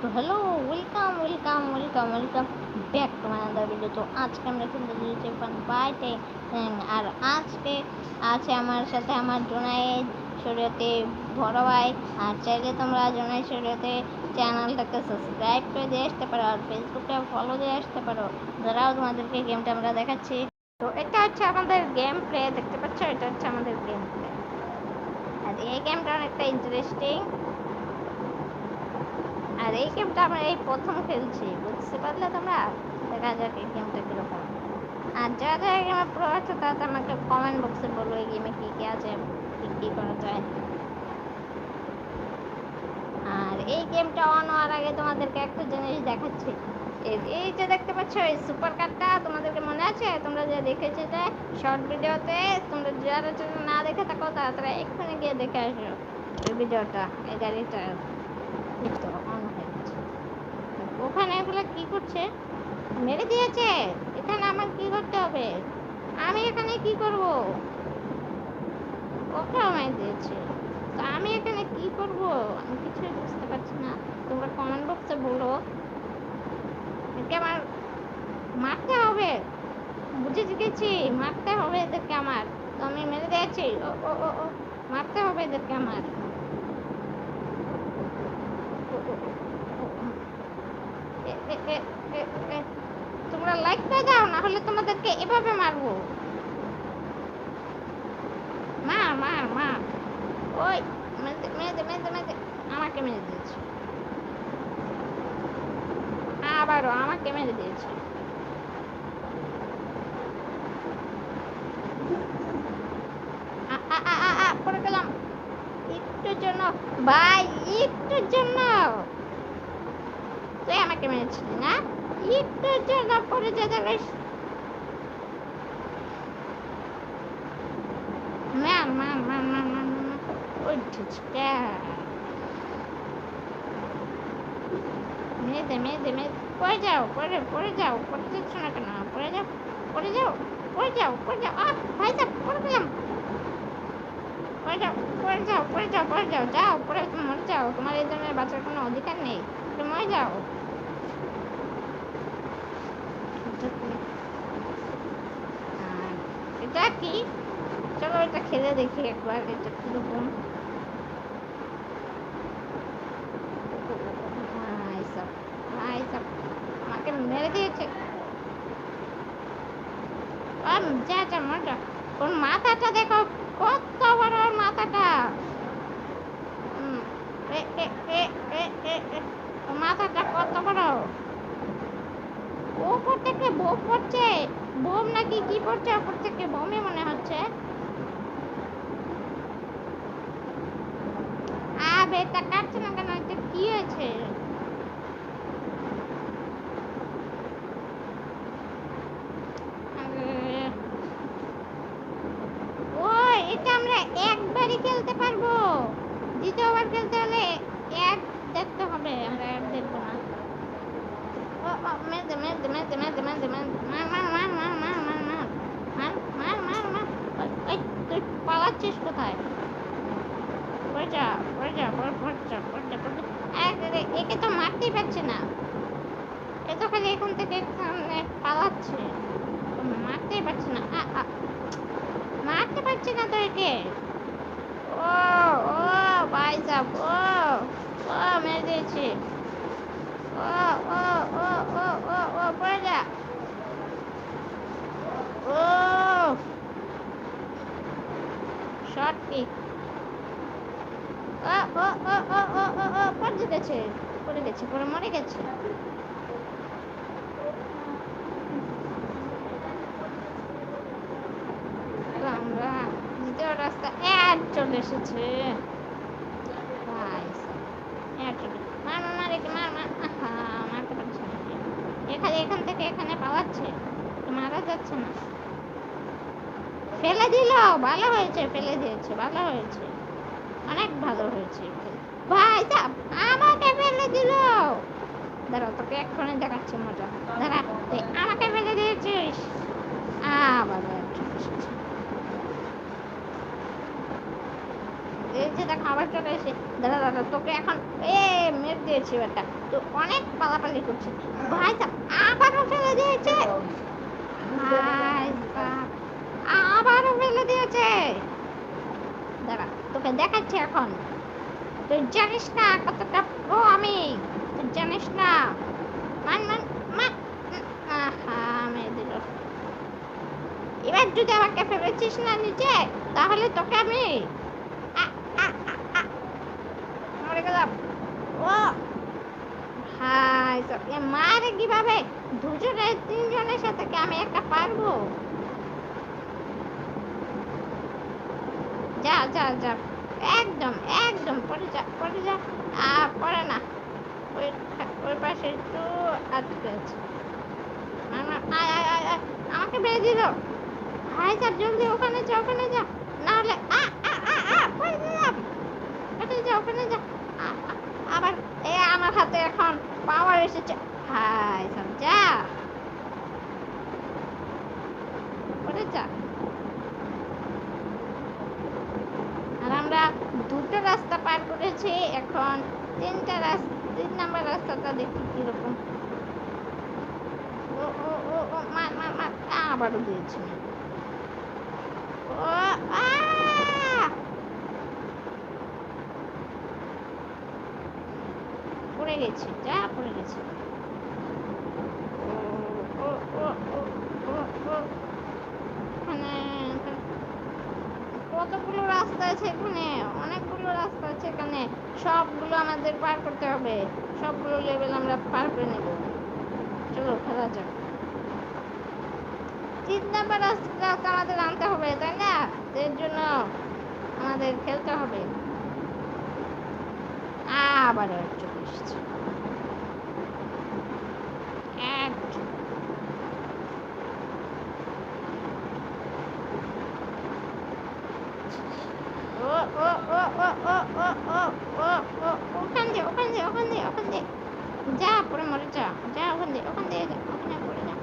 তো hello, welcome welcome welcome welcome back to my other video. তো আজকে আমরা খেলতে দিয়েছি ফান বাইটে। আর আজকে আছে আমার সাথে আমার জোনায়েদ শরীয়তে বড় ভাই। আর চাইলে তোমরা জোনায়েদ শরীয়তে চ্যানেলটাকে সাবস্ক্রাইব করে দিয়ে আসতে পারো, আর ফেসবুকে ফলো দিয়ে আসতে পারো। যারাও তোমাদেরকে গেমটা আমরা দেখাচ্ছি। তো এটা হচ্ছে আমাদের গেম প্লে, দেখতে পাচ্ছ? এটা হচ্ছে আমাদের গেম প্লে। আর এই গেমটা অনেকটা ইন্টারেস্টিং। আর এই গেমটা আমরা এই প্রথম খেলছি, বুঝতে পারলে তোমরা? দেখা যাক এই গেমটা কিরকম। আর যারা যারা গেমে প্রো আছে তারা তো আমাকে কমেন্ট বক্সে বলবো এই গেমে কী কী আছে, কী কী করা যায়। আর এই গেমটা অন হওয়ার আগে তোমাদেরকে একটা জিনিস দেখাচ্ছি। এই যে দেখতে পাচ্ছ এই সুপার কারটা, তোমাদেরকে মনে আছে? তোমরা যে দেখেছো যে শর্ট ভিডিওতে, তোমরা যারা না দেখে থাকো তারা এক্ষুনি গিয়ে দেখে আসো এই ভিডিওটা। এই গাড়িটা অন হয়ে গেছে। ওখানে এগুলো কি করছে? মেরে দিয়েছে। এখানে আমার কি করতে হবে? আমি এখানে কি করব? ওকে মেরে দিয়েছে, তো আমি এখানে কি করব? আমি কিছুই বুঝতে পারছি না। তোমরা কমেন্ট বক্সে বলো। এদেরকে আমার মারতে হবে, বুঝে গেছি, মারতে হবে এদেরকে আমার। তো আমি মেরে দিয়েছি। ও ও ও ও মারতে হবে এদেরকে আমার। তোমরা লাইক করে দাও, না হলে তোমাদেরকে এভাবে মারবো। মার মার মার। ওই মেরে দে। আমাকে মেরে দিয়েছে, আবারও আমাকে মেরে দিয়েছে। পড়ে গেলাম একটুর জন্য। ভাই, একটুর জন্য তুই আমাকে মেরেছিলি না? একটুর জন্য পড়ে যেতে বেশ। মার মার মার মার মার মার। ওই ঢিচকা মেরে দে। পড়ে যাও, পড়ে যাও, পড়ে যাচ্ছ না কেন? পড়ে যাও। ভাই সাহেব, পড়ে গেলাম। পড়ে যাও, যাও পড়ে মরে যাও। তোমার এই ধরনের বাঁচার কোনো অধিকার নেই, তুমি মরে যাও। এটা কি? চলো এটা খেলে দেখি একবার, এটা কিরকম। ভাই সাহেব আমাকে মেরে দিয়েছে। যা মর যা। ওর মাথাটা দেখো, কত বড় ওর মাথাটা। মাথাটা কত বড়। ওপর থেকে বোম পড়ছে। বোম নাকি কি পড়ছে ওপর থেকে? বোমই মনে হচ্ছে। বেটা কাটছে না কেন? এটা কি হয়েছে? ও, এটা আমরা একবারই খেলতে পারবো। দ্বিতীয়বার খেলতে হলে এক দেখতে হবে, আমরা এক দেখবো না। তুই পালাচ্ছিস কোথায়? একে তো মারতেই পারছে না। এ তো খালি এখান থেকে পালাচ্ছে, মারতেই পারছে না। মারতে পারছে না তো একে। ও ও ভাই সাহেব, ও মেরে দিয়েছে। ও ও ও ও ও ও পড়ে যা। ও শর্ট কিক। ও ও ও ও ও ও ও পড়ে গেছে, পড়ে মরে গেছে। আমরা দ্বিতীয় রাস্তা অ্যাড চলে এসেছে। মারতে পারছে না। এখান থেকে এখানে পালাচ্ছে, মারা যাচ্ছে না। ফেলে দিল, ভালো হয়েছে, ফেলে দিয়েছে, ভালো হয়েছে, অনেক ভালো হয়েছে। ভাই সাহেব আমাকে ফেলে দিল। দাঁড়াও, তোকে এক্ষুনি দেখাচ্ছি মজা। দাঁড়া, তুই আমাকে ফেলে দিয়েছিস। আবার এই যে দেখো আবার চলে এসে দাঁড়া দাঁড়া তোকে এখন মেরে দিয়েছি বেটা তো অনেক পালাপালি করছে ভাই সাহেব আবারও ফেলে দিয়েছে ভাই সাহেব আবারও ফেলে দিয়েছে দাঁড়া তোকে দেখাচ্ছি এখন তুই জানিস না কতটা প্রো আমি তুই জানিস না মান মান মান আহা মেরে দিল এবার যদি আমাকে ফেলেছিস না নিচে তাহলে তোকে আমি মরে গেলাম ও ভাই সব মারে কিভাবে দুজনে তিনজনের সাথে কি আমি একা পারবো যা যা যা একদম একদম পড়ে যা পড়ে না ওই পাশে একটু আটকে আছে আমাকে বেড়ে দিল ভাই স্যার জলদি ওখানে যা না হলে ওখানে যা আবার আমার হাতে এখন পাওয়ার এসেছে ভাই স্যার যা পড়ে যা আর আমরা দুটো রাস্তা পার করেছি এখন তিন নাম্বার রাস্তাটা দেখি কিরকম মার আবারও দিয়েছি পড়ে গেছি পড়ে গেছি কতগুলো রাস্তা আছে এখানে অনেকগুলো রাস্তা আছে এখানে সবগুলো আমাদের পার করতে হবে সবগুলো লেভেল আমরা পার করে নেব চলো খেলা যাক 3 নাম্বার রাস্তা আমাদের আনতে হবে তাই না এর জন্য আমাদের খেলতে হবে আবার চলে এসেছে ওখান দিয়ে যা পরে মরে যা ওখান দিয়ে যা ওখানে পড়ে যা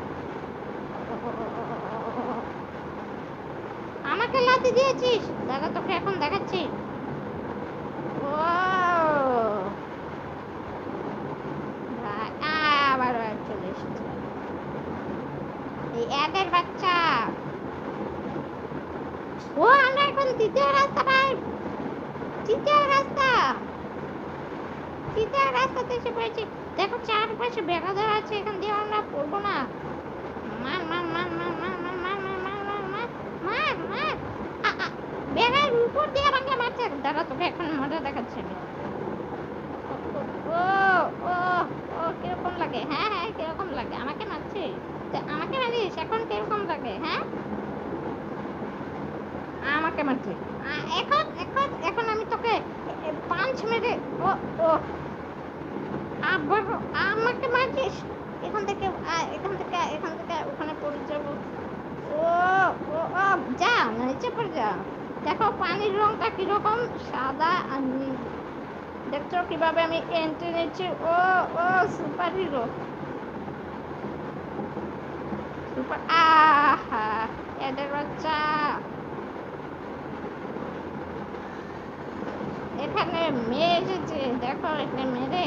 আমাকে লাথি দিয়েছিস দাদা তোকে এখন দেখাচ্ছি আবার চলে এসেছে এই এদের বাচ্চা আমরা এখন তৃতীয় রাস্তা পাই তৃতীয় রাস্তাতে এসে পড়েছি দেখো চারপাশে বেড়া দেওয়া আছে এখান দিয়ে আমরা পড়বো না মার বেড়ার উপর দিয়ে আমাকে মারছে দাদা তোকে এখন মজা দেখাচ্ছে আমি কিরকম লাগে হ্যাঁ কিরকম লাগে আমাকে মারছে আমাকে মারিস এখন কিরকম লাগে হ্যাঁ আমাকে মারছে এখন আমি তোকে পাঁচ মেরে আবার আমাকে মারছিস এখান থেকে ওখানে পড়ে যাবো যা নিচে পড়ে যা দেখো পানির রংটা কিরকম সাদা আর নীল দেখছো কিভাবে আমি এন্ট্রি নিচ্ছি সুপার হিরো সুপার আহা এদের বাচ্চা এখানে মেয়ে এসেছে দেখো এখানে মেরে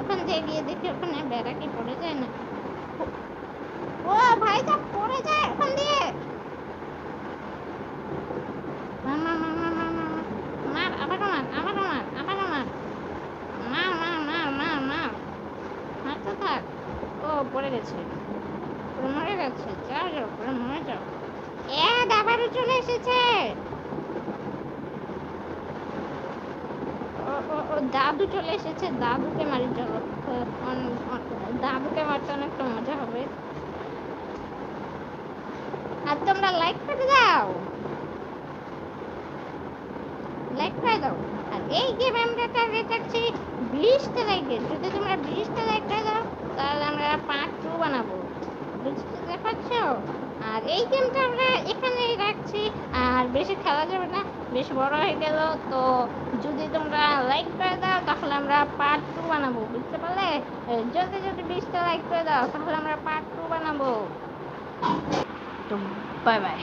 ওখান দিয়ে গিয়ে দেখি ওখানে বেড়া কি পড়ে যায় না ভাই যা পড়ে যায় ওখান দিয়ে মার আবার মারতে থাক পড়ে গেছে মরে গেছে যাও পরে মরে যাও আবারও চলে এসেছে দাদু চলে এসেছে দাদুকে মারি চলো দাদুকে মারতে অনেকটা মজা হবে আর তোমরা লাইক করে দাও আর এই গেম আমরা টার্গেট রাখছি 20টা লাইকের যদি তোমরা 20টা লাইক করে দাও তাহলে আমরা পার্ট 2 বানাবো বুঝতে পারছো আর এই গেমটা আমরা এখানেই রাখছি আর বেশি খেলা যাবে না বেশি বড় হয়ে গেল তো যদি তোমরা লাইক করে দাও তাহলে আমরা পার্ট 2 বানাবো বুঝতে পারলে যদি 20টা লাইক করে দাও তাহলে আমরা পার্ট 2 বানাবো তো বাই বাই